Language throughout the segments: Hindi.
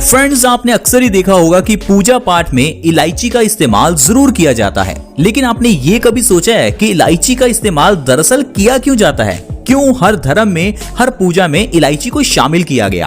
फ्रेंड्स, आपने अक्सर ही देखा होगा कि पूजा पाठ में इलायची का इस्तेमाल जरूर किया जाता है, लेकिन आपने ये कभी सोचा है कि इलायची का इस्तेमाल दरअसल किया क्यों जाता है? क्यों हर धर्म में, हर पूजा में इलायची को शामिल किया गया?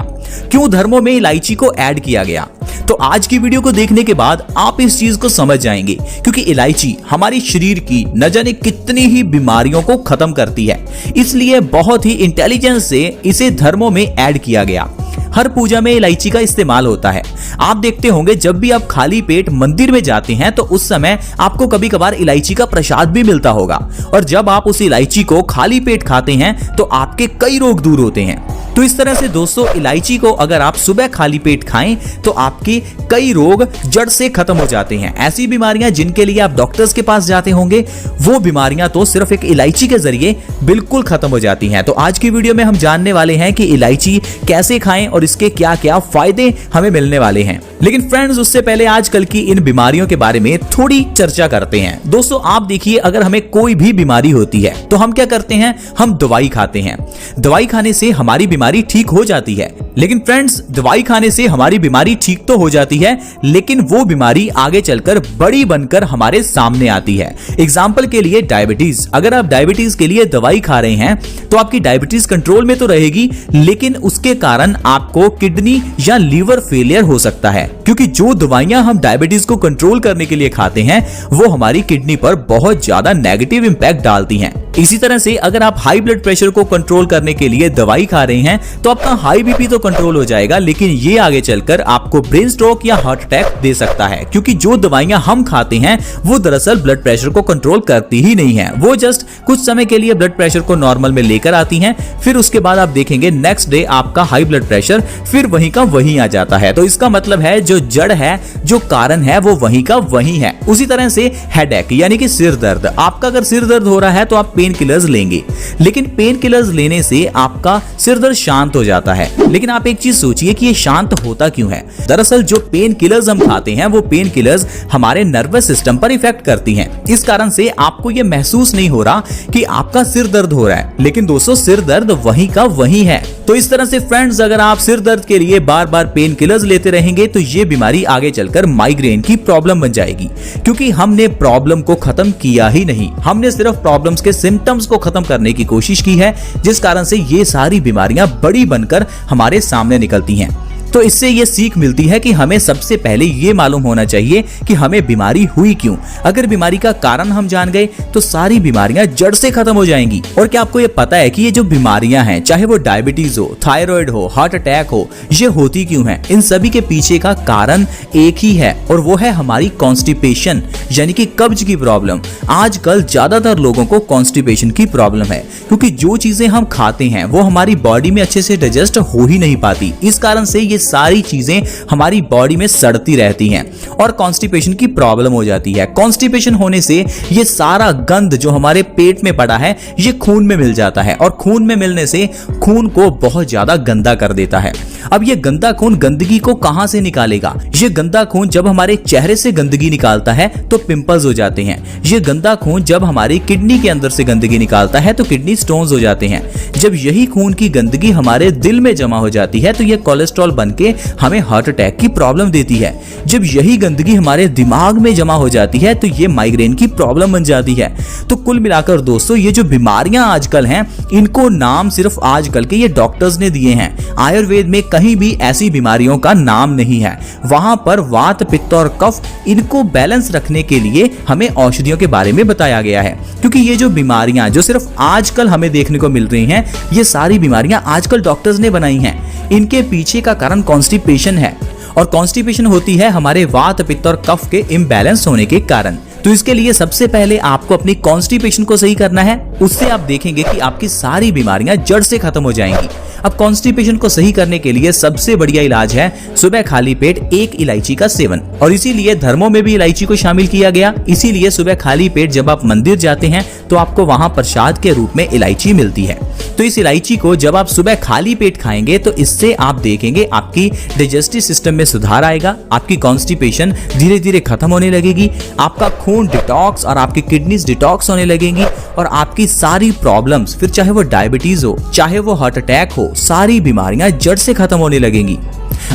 क्यों धर्मों में इलायची को ऐड किया गया? तो आज की वीडियो को देखने के बाद आप इस चीज को समझ जाएंगे, क्योंकि इलायची हमारे शरीर की न जाने कितनी ही बीमारियों को खत्म करती है। इसलिए बहुत ही इंटेलिजेंस से इसे धर्मों में ऐड किया गया। हर पूजा में इलायची का इस्तेमाल होता है। आप देखते होंगे जब भी आप खाली पेट मंदिर में जाते हैं तो उस समय आपको कभी कभार इलायची का प्रसाद भी मिलता होगा, और जब आप उस इलायची को खाली पेट खाते हैं तो आपके कई रोग दूर होते हैं। तो इस तरह से दोस्तों, इलायची को अगर आप सुबह खाली पेट खाएं तो आपके कई रोग जड़ से खत्म हो जाते हैं। ऐसी बीमारियां जिनके लिए आप डॉक्टर्स के पास जाते होंगे, वो बीमारियां तो सिर्फ एक इलायची के जरिए बिल्कुल खत्म हो जाती हैं। तो आज की वीडियो में हम जानने वाले हैं कि इलायची कैसे खाएं और इसके क्या क्या फायदे हमें मिलने वाले हैं। लेकिन फ्रेंड्स, उससे पहले आजकल की इन बीमारियों के बारे में थोड़ी चर्चा करते हैं। दोस्तों, आप देखिए, अगर हमें कोई भी बीमारी होती है तो हम क्या करते हैं? हम दवाई खाते हैं। दवाई खाने से हमारी बीमारी ठीक हो जाती है। लेकिन फ्रेंड्स, दवाई खाने से हमारी बीमारी ठीक तो हो जाती है, लेकिन वो बीमारी आगे चलकर बड़ी बनकर हमारे सामने आती है। एग्जाम्पल के लिए डायबिटीज। अगर आप डायबिटीज के लिए दवाई खा रहे हैं तो आपकी डायबिटीज कंट्रोल में तो रहेगी, लेकिन उसके कारण आपको किडनी या लीवर फेलियर हो सकता है, क्योंकि जो दवाइयां हम डायबिटीज को कंट्रोल करने के लिए खाते हैं वो हमारी किडनी पर बहुत ज्यादा नेगेटिव इंपैक्ट डालती हैं। इसी तरह से अगर आप हाई ब्लड प्रेशर को कंट्रोल करने के लिए दवाई खा रहे हैं तो आपका हाई बीपी तो कंट्रोल हो जाएगा, लेकिन ये आगे चलकर आपको ब्रेन स्ट्रोक या हार्ट अटैक दे सकता है, क्योंकि जो दवाइयां हम खाते हैं वो दरअसल ब्लड प्रेशर को कंट्रोल करती ही नहीं है। वो जस्ट कुछ समय के लिए ब्लड प्रेशर को नॉर्मल में लेकर आती हैं, फिर उसके बाद आप देखेंगे नेक्स्ट डे आपका हाई ब्लड प्रेशर फिर वहीं का वहीं आ जाता है। तो इसका मतलब है जो जड़ है, जो कारण है, वो वहीं का वहीं है। उसी तरह से हेडेक यानी कि सिर दर्द। आपका अगर सिर दर्द हो रहा है तो आप पेन किलर्स लेंगे, लेकिन पेन किलर्स लेने से आपका सिर दर्द शांत हो जाता है। लेकिन आप एक चीज सोचिए कि ये शांत होता क्यों है? दरअसल जो पेन किलर्स हम खाते हैं वो पेन किलर्स हमारे नर्वस सिस्टम पर इफेक्ट करती हैं। इस कारण से आपको ये महसूस नहीं हो रहा कि आपका सिर दर्द हो रहा है, लेकिन दोस्तों सिर दर्द वहीं का वहीं है। तो इस तरह से फ्रेंड्स, अगर आप सिर दर्द के लिए बार बार पेन किलर्स लेते रहेंगे तो ये बीमारी आगे चलकर माइग्रेन की प्रॉब्लम बन जाएगी, क्योंकि हमने प्रॉब्लम को खत्म किया ही नहीं, हमने सिर्फ प्रॉब्लम्स के सिम्टम्स को खत्म करने की कोशिश की है, जिस कारण से ये सारी बीमारियां बड़ी बनकर हमारे सामने निकलती हैं। तो इससे ये सीख मिलती है कि हमें सबसे पहले ये मालूम होना चाहिए कि हमें बीमारी हुई क्यों। अगर बीमारी का कारण हम जान गए तो सारी बीमारियां जड़ से खत्म हो जाएंगी। और क्या आपको ये पता है कि ये जो बीमारियां हैं, चाहे वो डायबिटीज हो, थायराइड हो, हार्ट अटैक हो, ये होती क्यों है? इन सभी के पीछे का कारण एक ही है, और वो है हमारी कॉन्स्टिपेशन यानी कि कब्ज की प्रॉब्लम। आजकल ज्यादातर लोगों को कॉन्स्टिपेशन की प्रॉब्लम है, क्योंकि जो चीजें हम खाते हैं वो हमारी बॉडी में अच्छे से डाइजेस्ट हो ही नहीं पाती। इस कारण से ये सारी चीजें हमारी बॉडी में सड़ती रहती हैं और कॉन्स्टिपेशन की प्रॉब्लम हो जाती है। कॉन्स्टिपेशन होने से ये सारा गंद जो हमारे पेट में पड़ा है ये खून में मिल जाता है, और खून में मिलने से खून को बहुत ज्यादा गंदा कर देता है। अब ये गंदा खून गंदगी को कहां से निकालेगा? ये गंदा खून जब हमारे चेहरे से गंदगी निकालता है तो पिंपल्स हो जाते हैं। ये गंदा खून जब हमारी किडनी के अंदर से गंदगी निकालता है तो किडनी स्टोन्स हो जाते हैं। जब यही खून की गंदगी हमारे दिल में जमा हो जाती है तो ये कोलेस्ट्रॉल बनके हमें हार्ट अटैक की प्रॉब्लम देती है। जब यही गंदगी हमारे दिमाग में जमा हो जाती है तो ये माइग्रेन की प्रॉब्लम बन जाती है। तो कुल मिलाकर दोस्तों, ये जो बीमारियां आजकल हैं, इनको नाम सिर्फ आजकल के ये डॉक्टर्स ने दिए हैं। आयुर्वेद में कहीं भी ऐसी बीमारियों का नाम नहीं है। वहां पर वात, पित्त और कफ, इनको बैलेंस रखने के लिए हमें औषधियों के बारे में बताया गया है। क्योंकि ये जो बीमारियां जो सिर्फ आजकल हमें देखने को मिल रही हैं, ये सारी बीमारियां आजकल डॉक्टर्स ने बनाई हैं। इनके पीछे का कारण कॉन्स्टिपेशन है, और कॉन्स्टिपेशन होती है हमारे वात, पित्त और कफ के इम्बैलेंस होने के कारण। तो इसके लिए सबसे पहले आपको अपनी कॉन्स्टिपेशन को सही करना है। उससे आप देखेंगे कि आपकी सारी बीमारियां जड़ से खत्म हो जाएंगी। अब कॉन्स्टिपेशन को सही करने के लिए सबसे बढ़िया इलाज है सुबह खाली पेट एक इलायची का सेवन, और इसीलिए धर्मों में भी इलायची को शामिल किया गया। इसीलिए सुबह खाली पेट जब आप मंदिर जाते हैं तो आपको वहां प्रसाद के रूप में इलायची मिलती है। तो इस इलायची को जब आप सुबह खाली पेट खाएंगे तो इससे आप देखेंगे आपकी डाइजेस्टिव सिस्टम में सुधार आएगा, आपकी कॉन्स्टिपेशन धीरे धीरे खत्म होने लगेगी, आपका खून डिटॉक्स और आपकी किडनीज डिटॉक्स होने लगेंगी, और आपकी सारी प्रॉब्लम्स, फिर चाहे वो डायबिटीज हो, चाहे वो हार्ट अटैक हो, सारी बीमारियां जड़ से खत्म होने लगेंगी।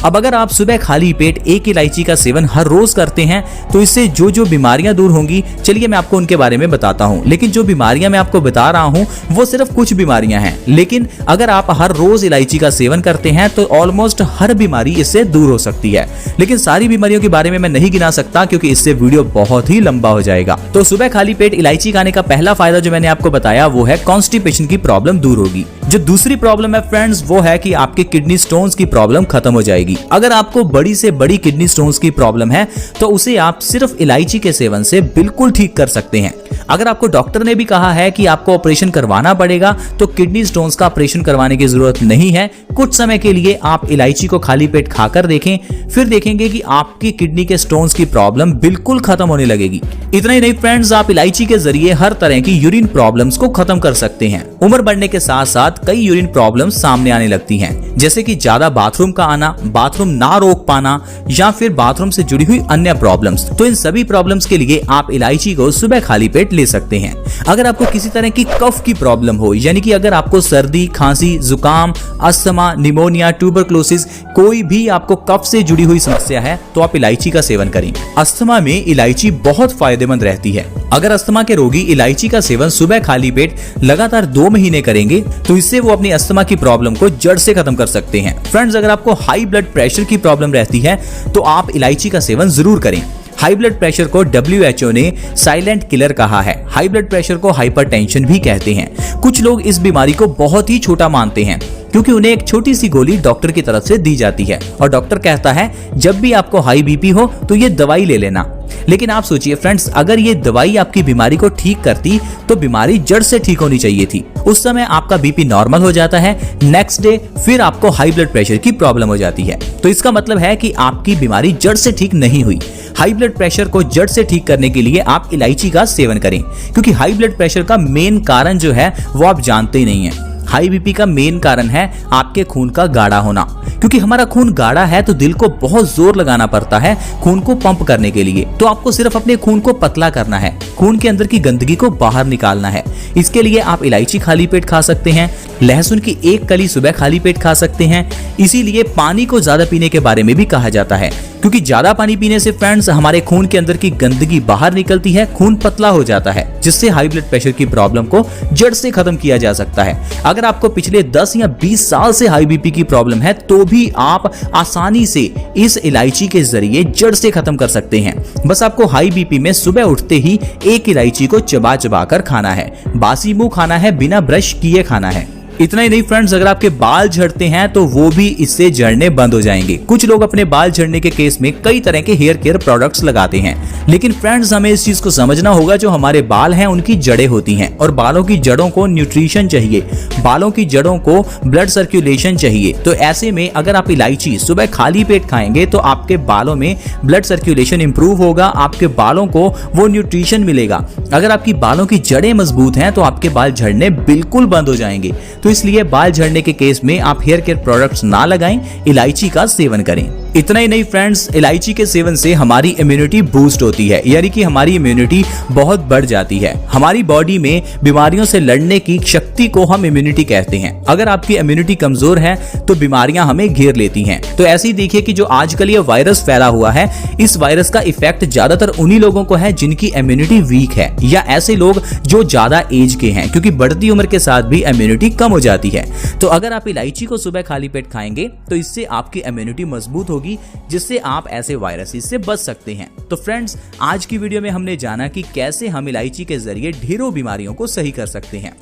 अब अगर आप सुबह खाली पेट एक इलायची का सेवन हर रोज करते हैं तो इससे जो जो बीमारियां दूर होंगी, चलिए मैं आपको उनके बारे में बताता हूं। लेकिन जो बीमारियां मैं आपको बता रहा हूं वो सिर्फ कुछ बीमारियां हैं, लेकिन अगर आप हर रोज इलायची का सेवन करते हैं तो ऑलमोस्ट हर बीमारी इससे दूर हो सकती है। लेकिन सारी बीमारियों के बारे में मैं नहीं गिना सकता क्योंकि इससे वीडियो बहुत ही लंबा हो जाएगा। तो सुबह खाली पेट इलायची खाने का पहला फायदा जो मैंने आपको बताया वो है कॉन्स्टिपेशन की प्रॉब्लम दूर होगी। जो दूसरी प्रॉब्लम है फ्रेंड्स वो है कि आपके किडनी स्टोन्स की प्रॉब्लम खत्म हो जाएगी। अगर आपको बड़ी से बड़ी किडनी स्टोन्स की प्रॉब्लम है तो उसे आप सिर्फ इलायची के सेवन से बिल्कुल ठीक कर सकते हैं। अगर आपको डॉक्टर ने भी कहा है कि आपको ऑपरेशन करवाना पड़ेगा तो किडनी स्टोन्स का ऑपरेशन करवाने की जरूरत नहीं है। कुछ समय के लिए आप इलायची को खाली पेट खाकर देखें, फिर देखेंगे कि आपकी किडनी के स्टोन्स की प्रॉब्लम बिल्कुल खत्म होने लगेगी। इतना ही नहीं फ्रेंड्स, आप इलायची के जरिए हर तरह की यूरिन प्रॉब्लम्स को खत्म कर सकते हैं। उम्र बढ़ने के साथ साथ कई यूरिन प्रॉब्लम्स सामने आने लगती हैं, जैसे कि ज्यादा बाथरूम का आना, बाथरूम ना रोक पाना या फिर बाथरूम से जुड़ी हुई अन्य प्रॉब्लम्स। तो इन सभी प्रॉब्लम्स के लिए आप इलायची को सुबह खाली पेट ले सकते हैं। अगर आपको किसी तरह की कफ की प्रॉब्लम हो, यानी कि अगर आपको सर्दी, खांसी, जुकाम, अस्थमा, निमोनिया, ट्यूबरक्लोसिस, कोई भी आपको कफ से जुड़ी हुई समस्या है तो आप इलायची का सेवन करें। अस्थमा में इलायची बहुत फायदेमंद रहती है। अगर अस्थमा के रोगी इलायची का सेवन सुबह खाली पेट लगातार 2 महीने करेंगे तो इससे वो अपनी अस्थमा की प्रॉब्लम को जड़ से खत्म कर सकते हैं। फ्रेंड्स, अगर आपको हाई ब्लड प्रेशर की प्रॉब्लम रहती है तो आप इलायची का सेवन जरूर करें। हाई ब्लड प्रेशर को WHO ने साइलेंट किलर कहा है। हाई ब्लड प्रेशर को हाइपरटेंशन भी कहते हैं। कुछ लोग इस बीमारी को बहुत ही छोटा मानते हैं क्योंकि उन्हें एक छोटी सी गोली डॉक्टर की तरफ से दी जाती है और डॉक्टर कहता है जब भी आपको हाई बीपी हो तो ये दवाई ले लेना। लेकिन आप सोचिए फ्रेंड्स, अगर ये दवाई आपकी बीमारी को ठीक करती तो बीमारी जड़ से ठीक होनी चाहिए थी। उस समय आपका बीपी नॉर्मल हो जाता है, नेक्स्ट डे फिर आपको हाई ब्लड प्रेशर की प्रॉब्लम हो जाती है। तो इसका मतलब है कि आपकी बीमारी जड़ से ठीक नहीं हुई। हाई ब्लड प्रेशर को जड़ से ठीक करने के लिए आप इलायची का सेवन करें, क्योंकि हाई ब्लड प्रेशर का मेन कारण जो है वो आप जानते ही नहीं है। हाई बीपी का मेन कारण है आपके खून का गाढ़ा होना। क्योंकि हमारा खून गाढ़ा है तो दिल को बहुत जोर लगाना पड़ता है खून को पंप करने के लिए। तो आपको सिर्फ अपने खून को पतला करना है, खून के अंदर की गंदगी को बाहर निकालना है। इसके लिए आप इलायची खाली पेट खा सकते हैं, लहसुन की एक कली सुबह खाली पेट खा सकते हैं। इसीलिए पानी को ज्यादा पीने के बारे में भी कहा जाता है, क्योंकि ज्यादा पानी पीने से फ्रेंड्स हमारे खून के अंदर की गंदगी बाहर निकलती है, खून पतला हो जाता है, जिससे हाई ब्लड प्रेशर की प्रॉब्लम को जड़ से खत्म किया जा सकता है। अगर आपको पिछले 10 या 20 साल से हाई बीपी की प्रॉब्लम है तो भी आप आसानी से इस इलायची के जरिए जड़ से खत्म कर सकते हैं। बस आपको हाई बीपी में सुबह उठते ही एक इलायची को चबा चबा कर खाना है, बासी मुंह खाना है, बिना ब्रश किए खाना है। इतना ही नहीं फ्रेंड्स, अगर आपके बाल झड़ते हैं तो वो भी इससे झड़ने बंद हो जाएंगे। कुछ लोग अपने बाल झड़ने के केस में कई तरह के हेयर केयर प्रोडक्ट्स लगाते हैं, लेकिन फ्रेंड्स हमें इस चीज को समझना होगा, जो हमारे बाल हैं उनकी जड़ें होती हैं और बालों की जड़ों को न्यूट्रिशन चाहिए, बालों की जड़ों को ब्लड सर्कुलेशन चाहिए। तो ऐसे में अगर आप इलायची सुबह खाली पेट खाएंगे तो आपके बालों में ब्लड सर्कुलेशन इंप्रूव होगा, आपके बालों को वो न्यूट्रिशन मिलेगा। अगर आपकी बालों की जड़ें मजबूत हैं तो आपके बाल झड़ने बिल्कुल बंद हो जाएंगे। तो इसलिए बाल झड़ने के केस में आप हेयर केयर प्रोडक्ट्स ना लगाएं, इलायची का सेवन करें। इतना ही नहीं फ्रेंड्स, इलायची के सेवन से हमारी इम्यूनिटी बूस्ट होती है, यानी कि हमारी इम्यूनिटी बहुत बढ़ जाती है। हमारी बॉडी में बीमारियों से लड़ने की शक्ति को हम इम्यूनिटी कहते हैं। अगर आपकी इम्यूनिटी कमजोर है तो बीमारियां हमें घेर लेती हैं। तो ऐसे ही देखिए कि जो आजकल ये वायरस फैला हुआ है, इस वायरस का इफेक्ट ज्यादातर उन्हीं लोगों को है जिनकी इम्यूनिटी वीक है, या ऐसे लोग जो ज्यादा एज के हैं, क्योंकि बढ़ती उम्र के साथ भी इम्यूनिटी कम हो जाती है। तो अगर आप इलायची को सुबह खाली पेट खाएंगे तो इससे आपकी इम्यूनिटी मजबूत होगी, जिससे आप ऐसे वायरसेस से बच सकते हैं। तो फ्रेंड्स, आज की वीडियो में हमने जाना कि कैसे हम इलायची के जरिए ढेरों बीमारियों को सही कर सकते हैं।